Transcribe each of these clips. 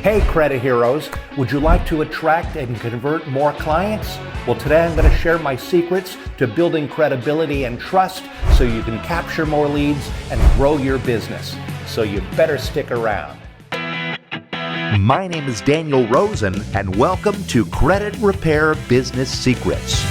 Hey credit heroes, would you like to attract and convert more clients? Well, today I'm going to share my secrets to building credibility and trust so you can capture more leads and grow your business. So you better stick around. My name is Daniel Rosen, and welcome to Credit Repair Business Secrets.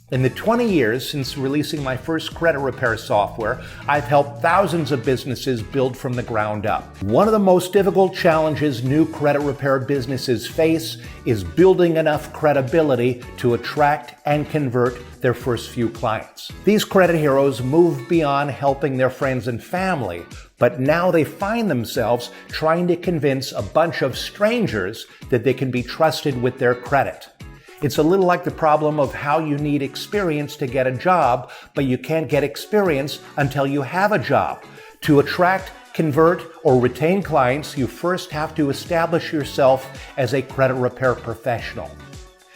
In the 20 years since releasing my first credit repair software, I've helped thousands of businesses build from the ground up. One of the most difficult challenges new credit repair businesses face is building enough credibility to attract and convert their first few clients. These credit heroes move beyond helping their friends and family, but now they find themselves trying to convince a bunch of strangers that they can be trusted with their credit. It's a little like the problem of how you need experience to get a job, but you can't get experience until you have a job. To attract, convert, or retain clients, you first have to establish yourself as a credit repair professional.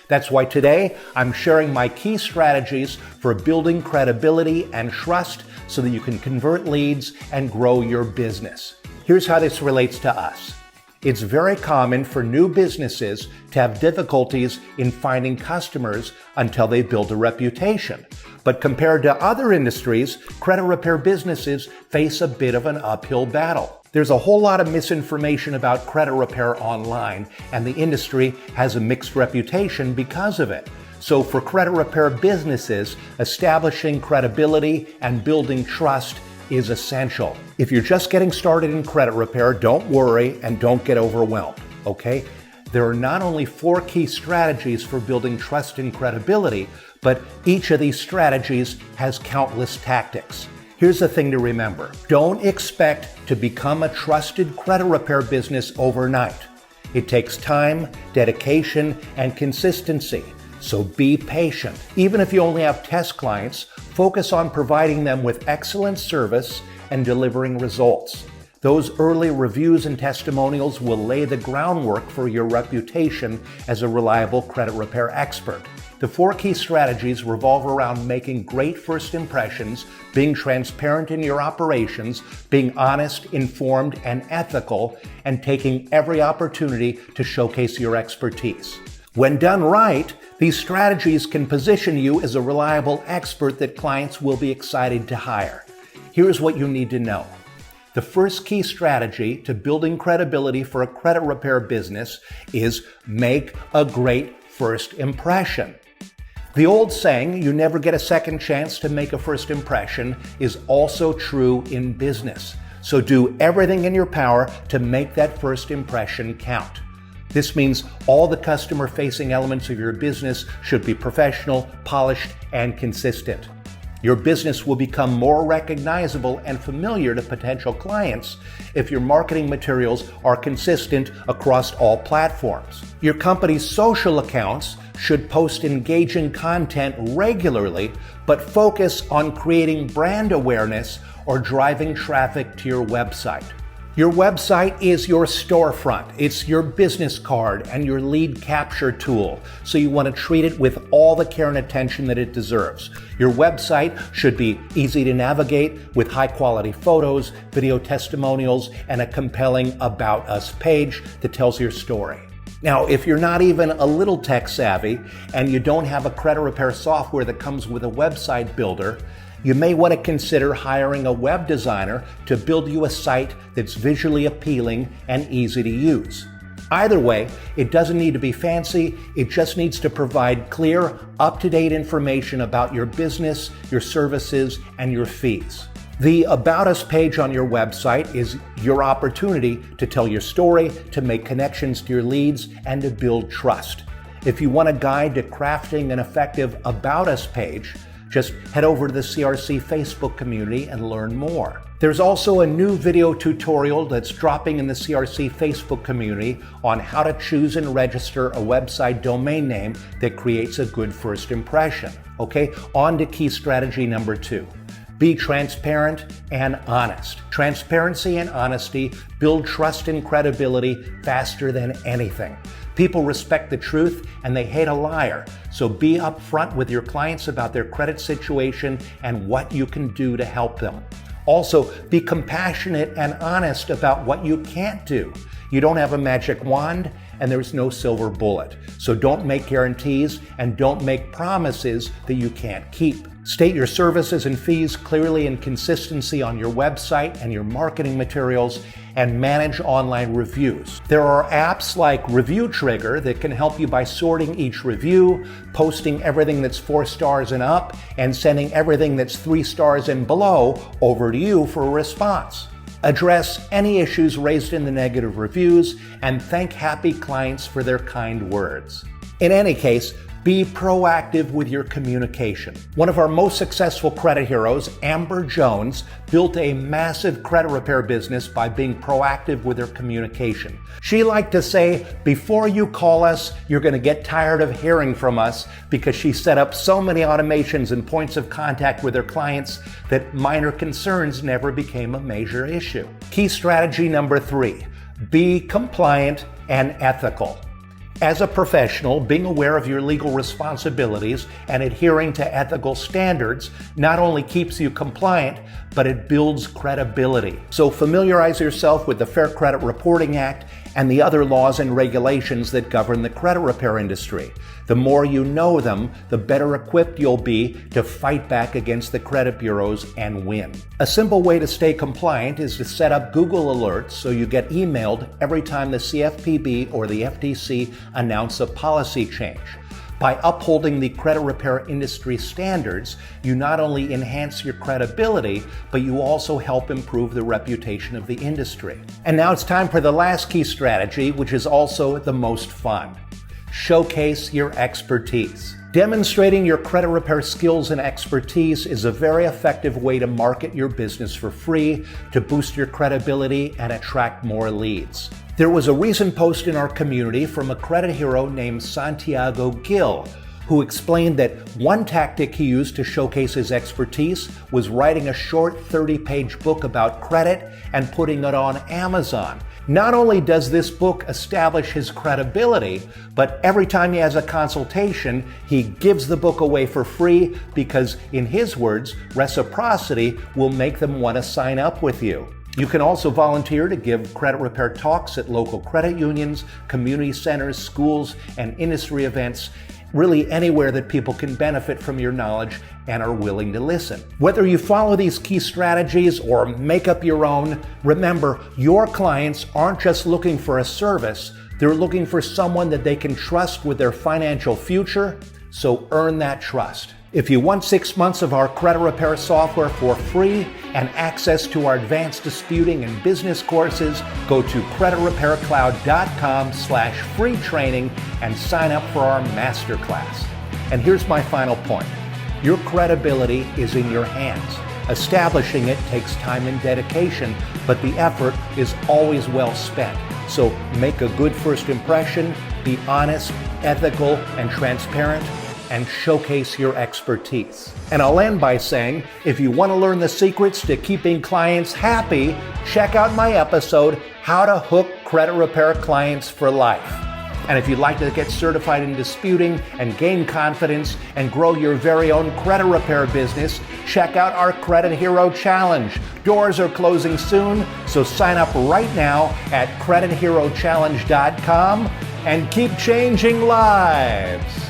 That's why today I'm sharing my key strategies for building credibility and trust so that you can convert leads and grow your business. Here's how this relates to us. It's very common for new businesses to have difficulties in finding customers until they build a reputation. But compared to other industries, credit repair businesses face a bit of an uphill battle. There's a whole lot of misinformation about credit repair online, and the industry has a mixed reputation because of it. So for credit repair businesses, establishing credibility and building trust is essential. If you're just getting started in credit repair, don't worry and don't get overwhelmed, okay? There are not only 4 key strategies for building trust and credibility, but each of these strategies has countless tactics. Here's the thing to remember. Don't expect to become a trusted credit repair business overnight. It takes time, dedication, and consistency. So be patient. Even if you only have test clients, focus on providing them with excellent service and delivering results. Those early reviews and testimonials will lay the groundwork for your reputation as a reliable credit repair expert. The 4 key strategies revolve around making great first impressions, being transparent in your operations, being honest, informed, and ethical, and taking every opportunity to showcase your expertise. When done right, these strategies can position you as a reliable expert that clients will be excited to hire. Here's what you need to know. The first key strategy to building credibility for a credit repair business is make a great first impression. The old saying, you never get a second chance to make a first impression, is also true in business. So do everything in your power to make that first impression count. This means all the customer-facing elements of your business should be professional, polished, and consistent. Your business will become more recognizable and familiar to potential clients if your marketing materials are consistent across all platforms. Your company's social accounts should post engaging content regularly, but focus on creating brand awareness or driving traffic to your website. Your website is your storefront. It's your business card and your lead capture tool, so you want to treat it with all the care and attention that it deserves. Your website should be easy to navigate with high-quality photos, video testimonials, and a compelling About Us page that tells your story. Now, if you're not even a little tech savvy and you don't have a credit repair software that comes with a website builder, you may want to consider hiring a web designer to build you a site that's visually appealing and easy to use. Either way, it doesn't need to be fancy, it just needs to provide clear, up-to-date information about your business, your services, and your fees. The About Us page on your website is your opportunity to tell your story, to make connections to your leads, and to build trust. If you want a guide to crafting an effective About Us page, just head over to the CRC Facebook community and learn more. There's also a new video tutorial that's dropping in the CRC Facebook community on how to choose and register a website domain name that creates a good first impression. Okay, on to key strategy number 2. Be transparent and honest. Transparency and honesty build trust and credibility faster than anything. People respect the truth and they hate a liar. So be upfront with your clients about their credit situation and what you can do to help them. Also, be compassionate and honest about what you can't do. You don't have a magic wand, and there's no silver bullet. So don't make guarantees and don't make promises that you can't keep. State your services and fees clearly and consistently on your website and your marketing materials, and manage online reviews. There are apps like Review Trigger that can help you by sorting each review, posting everything that's 4 stars and up, and sending everything that's 3 stars and below over to you for a response. Address any issues raised in the negative reviews, and thank happy clients for their kind words. In any case, be proactive with your communication. One of our most successful credit heroes, Amber Jones, built a massive credit repair business by being proactive with her communication. She liked to say, before you call us, you're going to get tired of hearing from us, because she set up so many automations and points of contact with her clients that minor concerns never became a major issue. Key strategy number 3, be compliant and ethical. As a professional, being aware of your legal responsibilities and adhering to ethical standards not only keeps you compliant, but it builds credibility. So familiarize yourself with the Fair Credit Reporting Act and the other laws and regulations that govern the credit repair industry. The more you know them, the better equipped you'll be to fight back against the credit bureaus and win. A simple way to stay compliant is to set up Google Alerts so you get emailed every time the CFPB or the FTC announce a policy change. By upholding the credit repair industry standards, you not only enhance your credibility, but you also help improve the reputation of the industry. And now it's time for the last key strategy, which is also the most fun. Showcase your expertise. Demonstrating your credit repair skills and expertise is a very effective way to market your business for free, to boost your credibility and attract more leads. There was a recent post in our community from a credit hero named Santiago Gil, who explained that one tactic he used to showcase his expertise was writing a short 30-page book about credit and putting it on Amazon. Not only does this book establish his credibility, but every time he has a consultation, he gives the book away for free because, in his words, reciprocity will make them want to sign up with you. You can also volunteer to give credit repair talks at local credit unions, community centers, schools, and industry events, really anywhere that people can benefit from your knowledge and are willing to listen. Whether you follow these key strategies or make up your own, remember, your clients aren't just looking for a service, they're looking for someone that they can trust with their financial future, so earn that trust. If you want 6 months of our credit repair software for free and access to our advanced disputing and business courses, go to creditrepaircloud.com/free training and sign up for our masterclass. And here's my final point. Your credibility is in your hands. Establishing it takes time and dedication, but the effort is always well spent. So make a good first impression, be honest, ethical, and transparent, and showcase your expertise. And I'll end by saying, if you want to learn the secrets to keeping clients happy, check out my episode, How to Hook Credit Repair Clients for Life. And if you'd like to get certified in disputing and gain confidence and grow your very own credit repair business, check out our Credit Hero Challenge. Doors are closing soon, so sign up right now at creditherochallenge.com and keep changing lives.